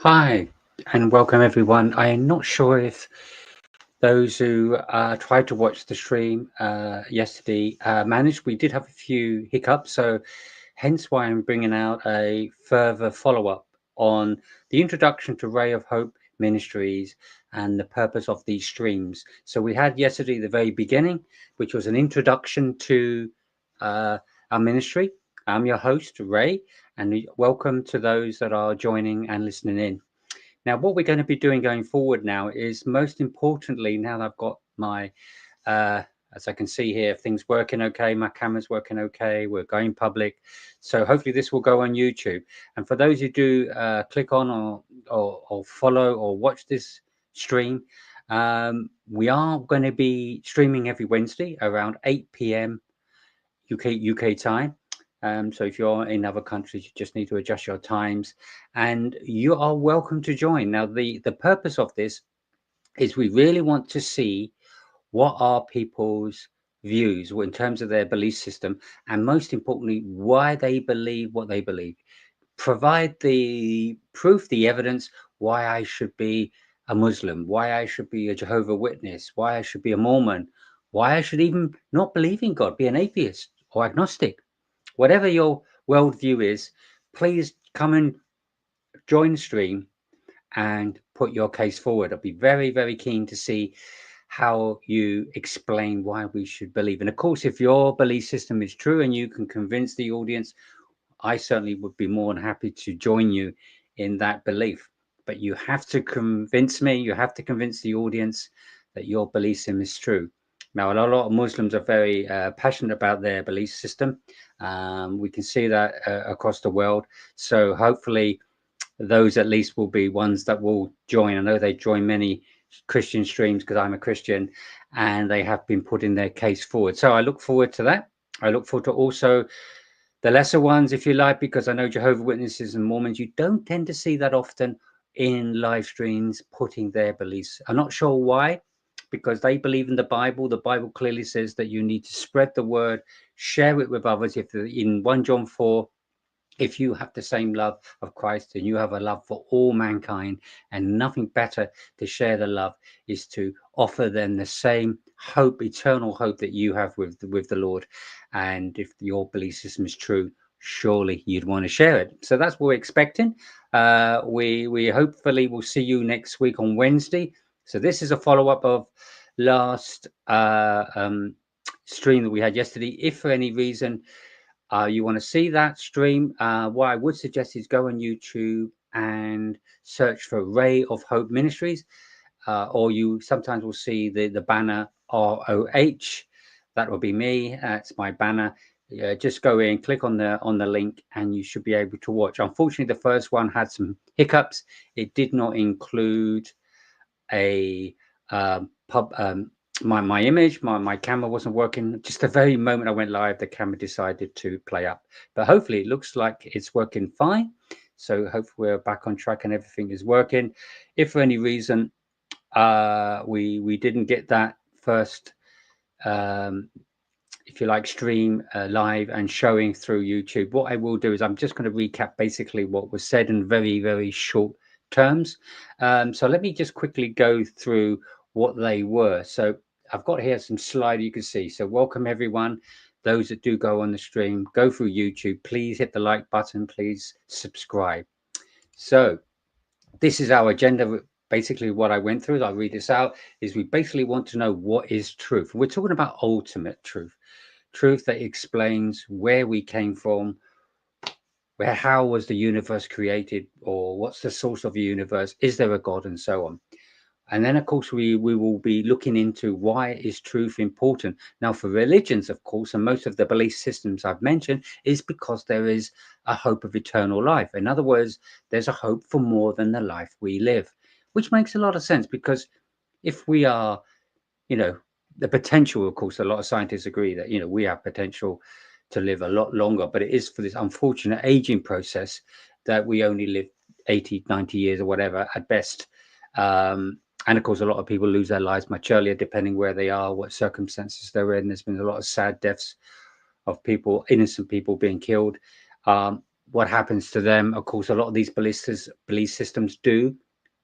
Hi, and welcome everyone. I am not sure if those who tried to watch the stream yesterday managed. We did have a few hiccups, so hence why I'm bringing out a further follow-up on the introduction to Ray of Hope Ministries and the purpose of these streams. So we had yesterday the very beginning, which was an introduction to our ministry. I'm your host, Ray, and welcome to those that are joining and listening in. Now, what we're going to be doing going forward now is, most importantly, now that I've got my, as I can see here, things working okay, my camera's working okay, we're going public. So hopefully this will go on YouTube. And for those who do click on or follow or watch this stream, we are going to be streaming every Wednesday around 8 p.m. UK time. So if you're in other countries, you just need to adjust your times, and you are welcome to join. Now, the purpose of this is we really want to see what are people's views in terms of their belief system, and most importantly, why they believe what they believe. Provide the proof, the evidence why I should be a Muslim, why I should be a Jehovah Witness, why I should be a Mormon, why I should even not believe in God, be an atheist or agnostic. Whatever your worldview is, please come and join the stream and put your case forward. I'll be very, very keen to see how you explain why we should believe. And of course, if your belief system is true and you can convince the audience, I certainly would be more than happy to join you in that belief. But you have to convince me, you have to convince the audience that your belief system is true. Now, a lot of Muslims are very passionate about their belief system. We can see that across the world. So hopefully those at least will be ones that will join. I know they join many Christian streams because I'm a Christian, and they have been putting their case forward. So I look forward to that. I look forward to also the lesser ones, if you like, because I know Jehovah Witnesses and Mormons, you don't tend to see that often in live streams putting their beliefs. I'm not sure why, because they believe in the Bible. The Bible clearly says that you need to spread the word, share it with others. If in 1 John 4, if you have the same love of Christ and you have a love for all mankind, and nothing better to share the love is to offer them the same hope, eternal hope that you have with the Lord. And if your belief system is true, surely you'd want to share it. So that's what we're expecting. We hopefully will see you next week on Wednesday. So this is a follow-up of last stream that we had yesterday. If for any reason you want to see that stream, what I would suggest is go on YouTube and search for Ray of Hope Ministries, or you sometimes will see the banner ROH. That will be me. That's my banner. Just go in, click on the link, and you should be able to watch. Unfortunately, the first one had some hiccups. It did not include a my image, my camera wasn't working. Just the very moment I went live, the camera decided to play up. But hopefully it looks like it's working fine. So hopefully we're back on track and everything is working. If for any reason we didn't get that first if you like stream live and showing through YouTube, what I will do is I'm just going to recap basically what was said in very, very short terms. So let me just quickly go through what they were. So I've got here some slide you can see. So welcome everyone. Those that do go on the stream, go through YouTube. Please hit the like button. Please subscribe. So this is our agenda. Basically what I went through, I'll read this out, is we basically want to know what is truth. We're talking about ultimate truth. Truth that explains where we came from, how was the universe created, or what's the source of the universe, is there a God, and so on. And then of course we will be looking into why is truth important. Now for religions, of course, and most of the belief systems I've mentioned, is because there is a hope of eternal life. In other words, there's a hope for more than the life we live, which makes a lot of sense, because if we are, the potential, of course, a lot of scientists agree that, we have potential to live a lot longer, but it is for this unfortunate aging process that we only live 80, 90 years or whatever at best. And of course, a lot of people lose their lives much earlier, depending where they are, what circumstances they're in. There's been a lot of sad deaths of people, innocent people being killed. what happens to them. Of course, a lot of these belief systems do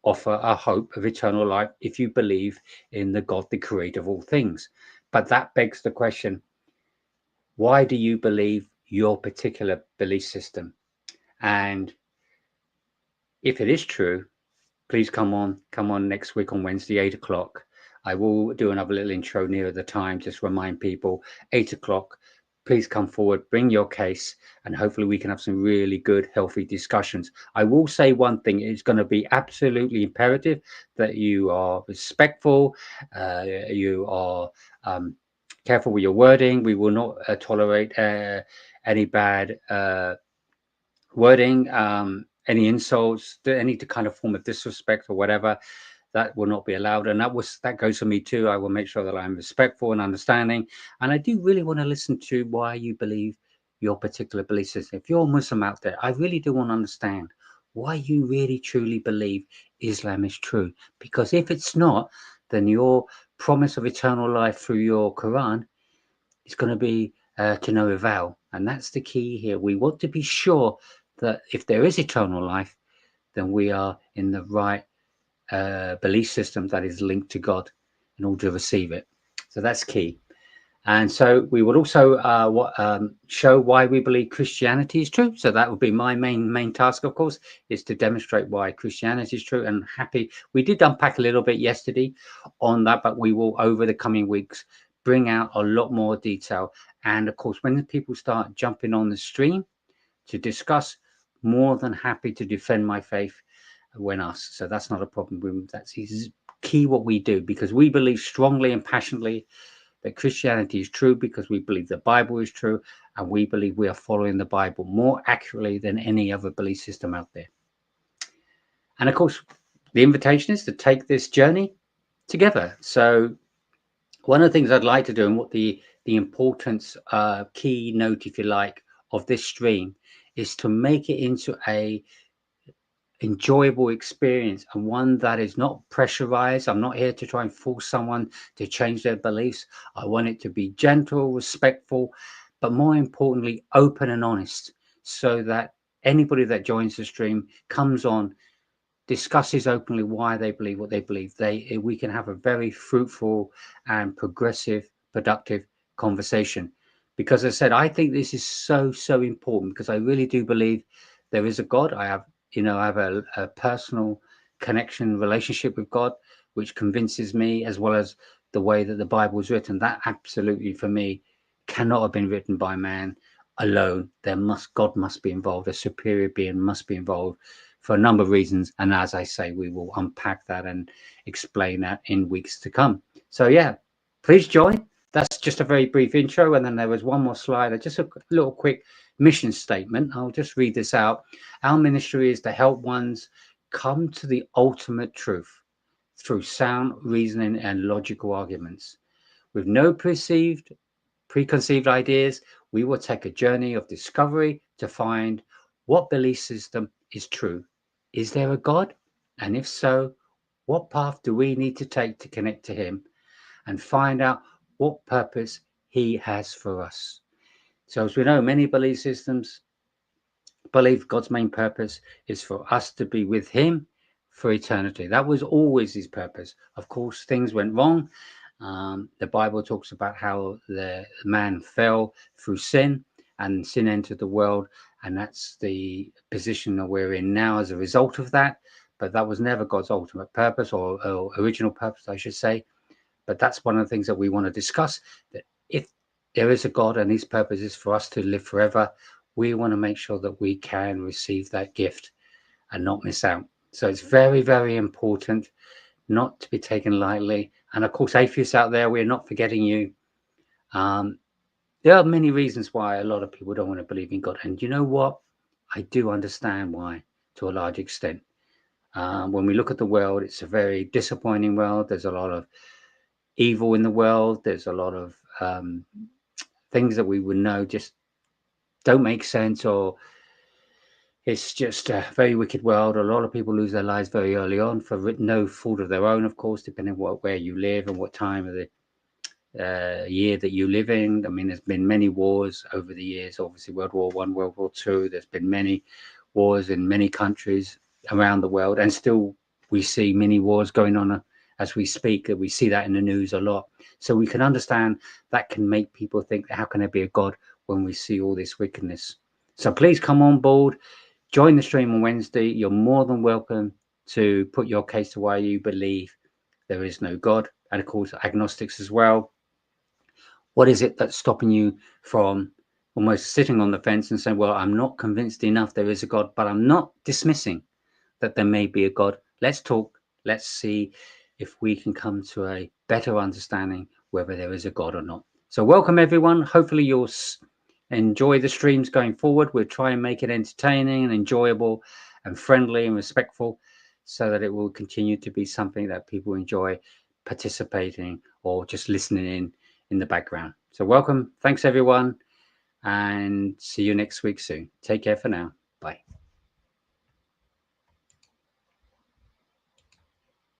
offer a hope of eternal life if you believe in the God, the creator of all things. But that begs the question, why do you believe your particular belief system? And if it is true, please come on next week on Wednesday, 8 o'clock. I will do another little intro near the time, just remind people, 8 o'clock. Please come forward, bring your case, and hopefully we can have some really good, healthy discussions. I will say one thing, it's going to be absolutely imperative that you are respectful, you are careful with your wording. We will not tolerate any bad wording, any insults, any kind of form of disrespect or whatever. That will not be allowed, and that goes for me too. I will make sure that I'm respectful and understanding, and I do really want to listen to why you believe your particular belief system. If you're a Muslim out there, I really do want to understand why you really truly believe Islam is true, because if it's not, then your promise of eternal life through your Quran is going to be to no avail. And that's the key here. We want to be sure that if there is eternal life, then we are in the right belief system that is linked to God in order to receive it. So that's key. And so we will also show why we believe Christianity is true. So that would be my main task, of course, is to demonstrate why Christianity is true. And happy, we did unpack a little bit yesterday on that, but we will, over the coming weeks, bring out a lot more detail. And of course, when people start jumping on the stream to discuss, more than happy to defend my faith when asked. So that's not a problem. That's key what we do, because we believe strongly and passionately that Christianity is true, because we believe the Bible is true, and we believe we are following the Bible more accurately than any other belief system out there. And of course, the invitation is to take this journey together. So one of the things I'd like to do, and what the importance, keynote, if you like, of this stream, is to make it into a enjoyable experience, and one that is not pressurized. I'm not here to try and force someone to change their beliefs. I want it to be gentle, respectful, but more importantly, open and honest, so that anybody that joins the stream comes on, discusses openly why they believe what they believe. We can have a very fruitful and progressive, productive conversation. Because as I said, I think this is so important, because I really do believe there is a God. I have a personal connection, relationship with God, which convinces me, as well as the way that the Bible is written. That absolutely, for me, cannot have been written by man alone. God must be involved. A superior being must be involved for a number of reasons. And as I say, we will unpack that and explain that in weeks to come. So yeah, please join. That's just a very brief intro. And then there was one more slide, just a little quick mission statement. I'll just read this out. Our ministry is to help ones come to the ultimate truth through sound reasoning and logical arguments. With no preconceived ideas, we will take a journey of discovery to find what belief system is true. Is there a God? And if so, what path do we need to take to connect to him and find out what purpose he has for us? So as we know, many belief systems believe God's main purpose is for us to be with him for eternity. That was always his purpose. Of course, things went wrong. The Bible talks about how the man fell through sin, and sin entered the world, and that's the position that we're in now as a result of that. But that was never God's ultimate purpose, or original purpose, I should say. But that's one of the things that we want to discuss, that if there is a God and his purpose is for us to live forever, we want to make sure that we can receive that gift and not miss out. So it's very, very important not to be taken lightly. And of course, atheists out there, we're not forgetting you. There are many reasons why a lot of people don't want to believe in God. And you know what? I do understand why, to a large extent. When we look at the world, it's a very disappointing world. There's a lot of evil in the world. There's a lot of things that we would know just don't make sense, or it's just a very wicked world. A lot of people lose their lives very early on for no fault of their own, of course, depending on where you live and what time of the year that you live in. I mean, there's been many wars over the years, obviously World War I, World War II. There's been many wars in many countries around the world, and still we see many wars going on as we speak. We see that in the news a lot. So we can understand that can make people think, how can there be a God when we see all this wickedness? So please come on board, join the stream on Wednesday. You're more than welcome to put your case to why you believe there is no God, and of course agnostics as well. What is it that's stopping you from almost sitting on the fence and saying, well, I'm not convinced enough there is a God, but I'm not dismissing that there may be a God. Let's talk. Let's see if we can come to a better understanding whether there is a God or not. So welcome everyone. Hopefully you'll enjoy the streams going forward. We'll try and make it entertaining and enjoyable and friendly and respectful, so that it will continue to be something that people enjoy participating or just listening in the background. So welcome. Thanks everyone, and see you next week soon. Take care for now.